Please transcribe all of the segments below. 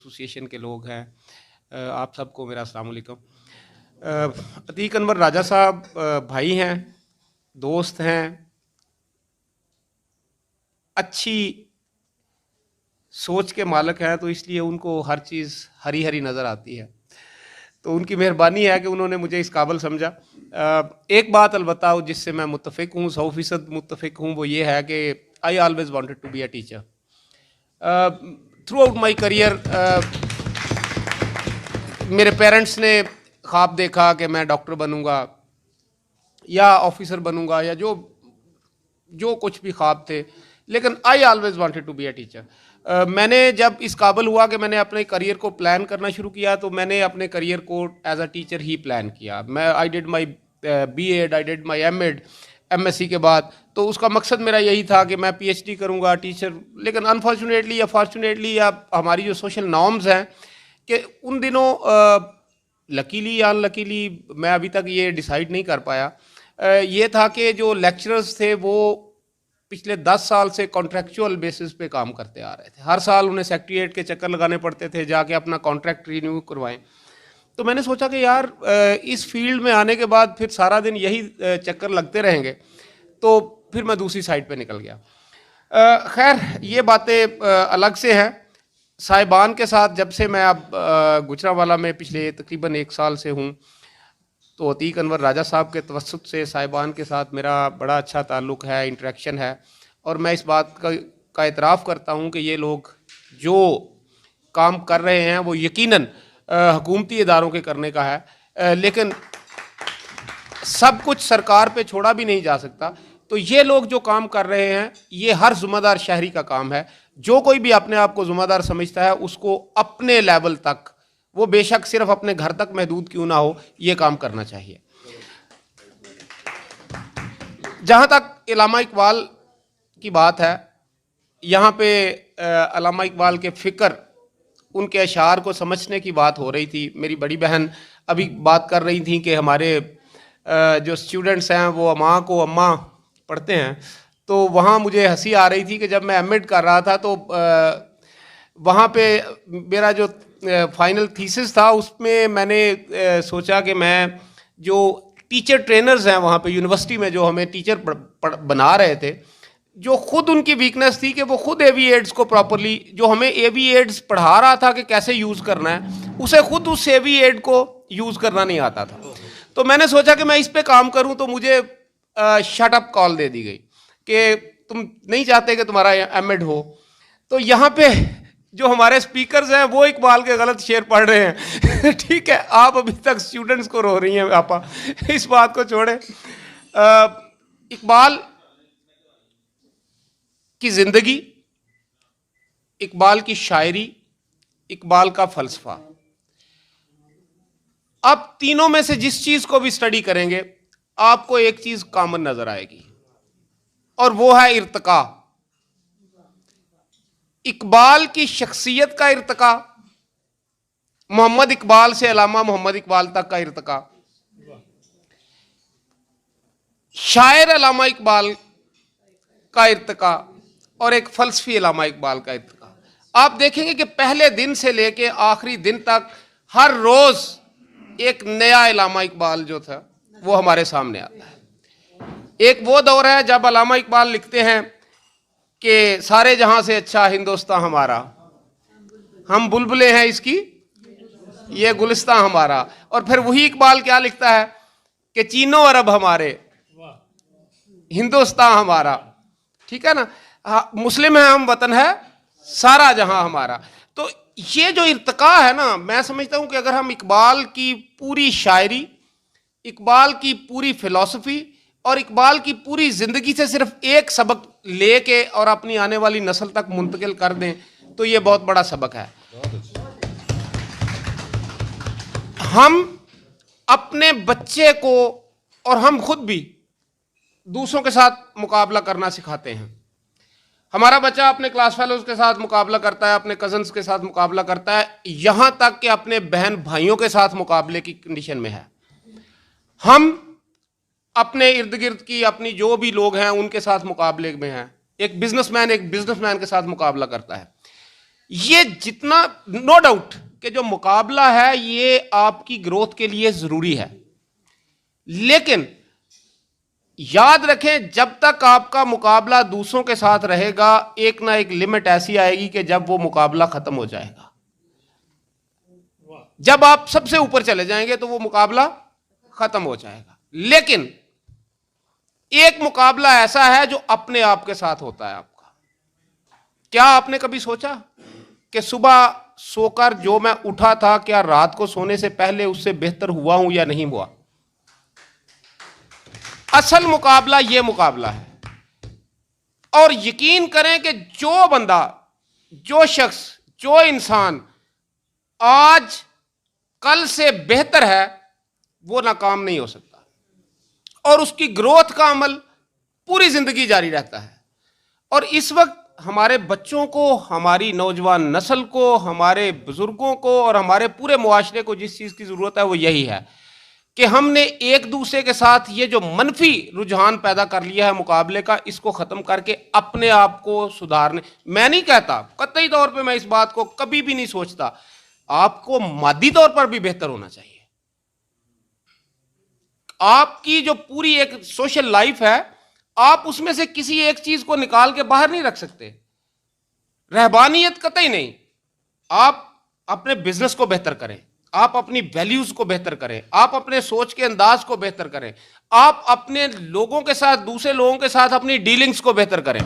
Association के लोग हैं, आप सबको मेरा अस्सलाम वालेकुम। अतीक अनवर राजा साहब भाई हैं, दोस्त हैं, अच्छी सोच के मालिक हैं, तो इसलिए उनको हर चीज़ हरी हरी नज़र आती है। तो उनकी मेहरबानी है कि उन्होंने मुझे इस काबिल समझा। एक बात अलबत्ता जिससे मैं मुत्तफ़िक हूँ, 100% मुत्तफ़िक हूँ, वो ये है कि I always wanted to be a teacher. Throughout my career मेरे पेरेंट्स ने ख्वाब देखा कि मैं डॉक्टर बनूंगा या ऑफिसर बनूंगा या जो जो कुछ भी ख्वाब थे, लेकिन I always wanted to be a teacher. मैंने जब इस काबिल हुआ कि मैंने अपने करियर को प्लान करना शुरू किया, तो मैंने अपने करियर को एज अ टीचर ही प्लान किया। मैं I did my BEd, I did my MEd, MSc के बाद तो उसका मकसद मेरा यही था कि मैं पीएचडी करूंगा टीचर। लेकिन अनफॉर्चुनेटली या फॉर्चुनेटली या हमारी जो सोशल नॉर्म्स हैं कि उन दिनों लकीली या अनलकीली मैं अभी तक ये डिसाइड नहीं कर पाया, ये था कि जो लेक्चरर्स थे वो पिछले 10 साल से कॉन्ट्रेक्चुअल बेसिस पे काम करते आ रहे थे। हर साल उन्हें सेक्रेटेरिएट के चक्कर लगाने पड़ते थे, जाके अपना कॉन्ट्रैक्ट रिन्यू करवाएं। तो मैंने सोचा कि यार इस फील्ड में आने के बाद फिर सारा दिन यही चक्कर लगते रहेंगे, तो फिर मैं दूसरी साइड पे निकल गया। खैर ये बातें अलग से हैं। साहिबान के साथ जब से मैं अब गुजरावाला में पिछले तकरीबन 1 साल से हूँ, तो अतीक अनवर राजा साहब के तवस्सुत से साहिबान के साथ मेरा बड़ा अच्छा ताल्लुक़ है, इंटरेक्शन है। और मैं इस बात का इतराफ़ करता हूँ कि ये लोग जो काम कर रहे हैं वो यकीनन हुकूमती इदारों के करने का है, लेकिन सब कुछ सरकार पे छोड़ा भी नहीं जा सकता। तो ये लोग जो काम कर रहे हैं ये हर ज़िम्मेदार शहरी का काम है। जो कोई भी अपने आप को ज़िम्मेदार समझता है उसको अपने लेवल तक, वो बेशक सिर्फ अपने घर तक महदूद क्यों ना हो, ये काम करना चाहिए। जहाँ तक अल्लामा इकबाल की बात है, यहाँ पे अल्लामा इकबाल के फ़िक्र, उनके अशार को समझने की बात हो रही थी। मेरी बड़ी बहन अभी बात कर रही थी कि हमारे जो स्टूडेंट्स हैं वो अम्मा को अम्मा पढ़ते हैं। तो वहाँ मुझे हंसी आ रही थी कि जब मैं एमएड कर रहा था तो वहाँ पे मेरा जो फाइनल थीसिस था उसमें मैंने सोचा कि मैं जो टीचर ट्रेनर्स हैं वहाँ पे यूनिवर्सिटी में जो हमें टीचर बना रहे थे, जो खुद उनकी वीकनेस थी कि वो खुद एवी एड्स को प्रॉपरली, जो हमें एवी एड्स पढ़ा रहा था कि कैसे यूज़ करना है, उसे खुद उस एवी एड को यूज़ करना नहीं आता था। तो मैंने सोचा कि मैं इस पे काम करूं, तो मुझे शट अप कॉल दे दी गई कि तुम नहीं चाहते कि तुम्हारा एमएड हो। तो यहाँ पे जो हमारे स्पीकर्स हैं वो इकबाल के गलत शेर पढ़ रहे हैं ठीक है, आप अभी तक स्टूडेंट्स को रो रही हैं आपा, इस बात को छोड़े। इकबाल की जिंदगी, इकबाल की शायरी, इकबाल का फलसफा, आप तीनों में से जिस चीज को भी स्टडी करेंगे आपको एक चीज कॉमन नजर आएगी और वो है इर्तिका। इकबाल की शख्सियत का इर्तिका, मोहम्मद इकबाल से अल्लामा मोहम्मद इकबाल तक का इर्तिका, शायर अल्लामा इकबाल का इर्तिका और एक फलसफी अल्लामा इकबाल का इर्तिका। आप देखेंगे कि पहले दिन से लेके आखिरी दिन तक हर रोज एक नया अल्लामा इकबाल जो था वो हमारे सामने आता है। एक वो दौर है जब अल्लामा इकबाल लिखते हैं कि सारे जहां से अच्छा हिंदुस्तान हमारा, हम बुलबुलें हैं इसकी ये गुलिस्तान हमारा। और फिर वही इकबाल क्या लिखता है कि चीनो अरब हमारे, हिंदुस्तान हमारा, ठीक है ना, मुस्लिम है हम, वतन है सारा जहां हमारा। तो ये जो इर्तिका है ना, मैं समझता हूं कि अगर हम इकबाल की पूरी शायरी, इकबाल की पूरी फिलॉसफी और इकबाल की पूरी जिंदगी से सिर्फ एक सबक लेके और अपनी आने वाली नस्ल तक मुंतकिल कर दें तो ये बहुत बड़ा सबक है। हम अपने बच्चे को और हम खुद भी दूसरों के साथ मुकाबला करना सिखाते हैं। हमारा बच्चा अपने क्लास फेलोज के साथ मुकाबला करता है, अपने कजन्स के साथ मुकाबला करता है, यहां तक कि अपने बहन भाइयों के साथ मुकाबले की कंडीशन में है। हम अपने इर्द गिर्द की अपनी जो भी लोग हैं उनके साथ मुकाबले में हैं। एक बिजनेसमैन के साथ मुकाबला करता है। ये जितना, नो डाउट कि जो मुकाबला है ये आपकी ग्रोथ के लिए जरूरी है, लेकिन याद रखें जब तक आपका मुकाबला दूसरों के साथ रहेगा, एक ना एक लिमिट ऐसी आएगी कि जब वो मुकाबला खत्म हो जाएगा। जब आप सबसे ऊपर चले जाएंगे तो वो मुकाबला खत्म हो जाएगा। लेकिन एक मुकाबला ऐसा है जो अपने आप के साथ होता है आपका। क्या आपने कभी सोचा कि सुबह सोकर जो मैं उठा था, क्या रात को सोने से पहले उससे बेहतर हुआ हूं या नहीं हुआ? असल मुकाबला ये मुकाबला है। और यकीन करें कि जो बंदा, जो शख्स, जो इंसान आज कल से बेहतर है वो नाकाम नहीं हो सकता, और उसकी ग्रोथ का अमल पूरी जिंदगी जारी रहता है। और इस वक्त हमारे बच्चों को, हमारी नौजवान नस्ल को, हमारे बुजुर्गों को और हमारे पूरे मुआशरे को जिस चीज की जरूरत है वो यही है कि हमने एक दूसरे के साथ ये जो मनफी रुझान पैदा कर लिया है मुकाबले का, इसको खत्म करके अपने आप को सुधारने। मैं नहीं कहता, कतई तौर पे मैं इस बात को कभी भी नहीं सोचता, आपको मादी तौर पर भी बेहतर होना चाहिए। आपकी जो पूरी एक सोशल लाइफ है, आप उसमें से किसी एक चीज को निकाल के बाहर नहीं रख सकते। रहबानियत कतई नहीं। आप अपने बिजनेस को बेहतर करें, आप अपनी वैल्यूज को बेहतर करें, आप अपने सोच के अंदाज को बेहतर करें, आप अपने लोगों के साथ, दूसरे लोगों के साथ अपनी डीलिंग्स को बेहतर करें।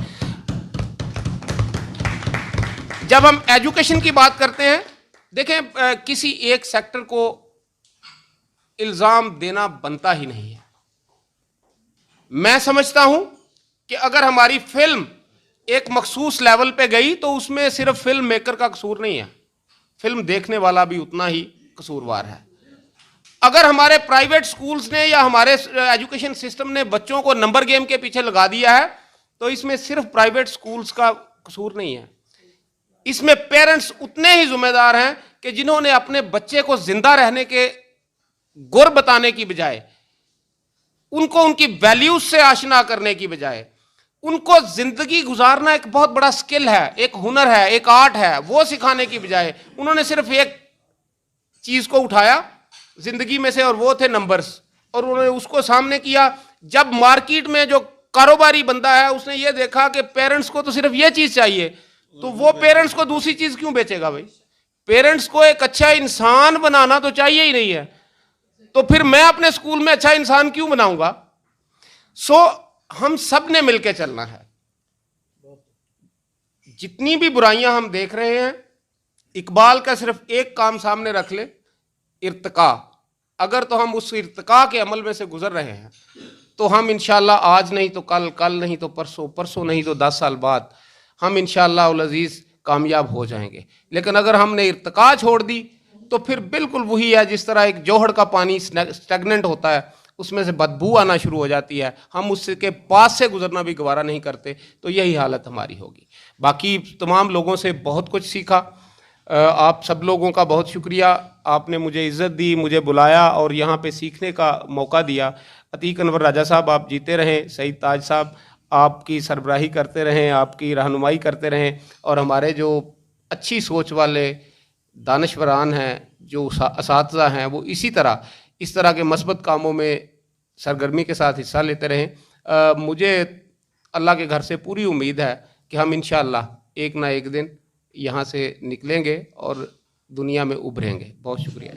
जब हम एजुकेशन की बात करते हैं, देखें किसी एक सेक्टर को इल्जाम देना बनता ही नहीं है। मैं समझता हूं कि अगर हमारी फिल्म एक मखसूस लेवल पे गई तो उसमें सिर्फ फिल्म मेकर का कसूर नहीं है, फिल्म देखने वाला भी उतना ही कसूरवार है। अगर हमारे प्राइवेट स्कूल्स ने या हमारे एजुकेशन सिस्टम ने बच्चों को नंबर गेम के पीछे लगा दिया है तो इसमें सिर्फ प्राइवेट स्कूल्स का कसूर नहीं है। इसमें पेरेंट्स उतने ही जिम्मेदार हैं कि जिन्होंने अपने बच्चे को जिंदा रहने के गुर बताने की बजाय, उनको उनकी वैल्यूज से आशना करने की बजाय, उनको जिंदगी गुजारना एक बहुत बड़ा स्किल है, एक हुनर है, एक आर्ट है, वो सिखाने की बजाय उन्होंने सिर्फ एक चीज को उठाया जिंदगी में से और वो थे नंबर्स, और उन्होंने उसको सामने किया। जब मार्केट में जो कारोबारी बंदा है उसने ये देखा कि पेरेंट्स को तो सिर्फ ये चीज चाहिए, तो वो पेरेंट्स को दूसरी चीज क्यों बेचेगा भाई? पेरेंट्स को एक अच्छा इंसान बनाना तो चाहिए ही नहीं है, तो फिर मैं अपने स्कूल में अच्छा इंसान क्यों बनाऊंगा? हम सब ने मिलकर चलना है। जितनी भी बुराइयां हम देख रहे हैं, इकबाल का सिर्फ एक काम सामने रख ले, इर्तिका। अगर तो हम उस इर्तिका के अमल में से गुजर रहे हैं तो हम इंशाल्लाह आज नहीं तो कल, कल नहीं तो परसों, परसों नहीं तो 10 साल बाद हम इंशाल्लाह उल अजीज कामयाब हो जाएंगे। लेकिन अगर हमने इर्तिका छोड़ दी तो फिर बिल्कुल वही है जिस तरह एक जोहड़ का पानी स्टैग्नेंट होता है, उसमें से बदबू आना शुरू हो जाती है, हम उसके पास से गुजरना भी गवारा नहीं करते, तो यही हालत हमारी होगी। बाकी तमाम लोगों से बहुत कुछ सीखा। आप सब लोगों का बहुत शुक्रिया, आपने मुझे इज़्ज़त दी, मुझे बुलाया और यहाँ पे सीखने का मौका दिया। अतीक अनवर राजा साहब आप जीते रहें, सईद ताज साहब आपकी सरबराही करते रहें, आपकी रहनुमाई करते रहें, और हमारे जो अच्छी सोच वाले दानश्वरान हैं, जो असातिज़ा हैं, वो इस तरह के मस्बत कामों में सरगर्मी के साथ हिस्सा लेते रहें। मुझे अल्लाह के घर से पूरी उम्मीद है कि हम इंशाअल्लाह एक ना एक दिन यहाँ से निकलेंगे और दुनिया में उभरेंगे। बहुत शुक्रिया।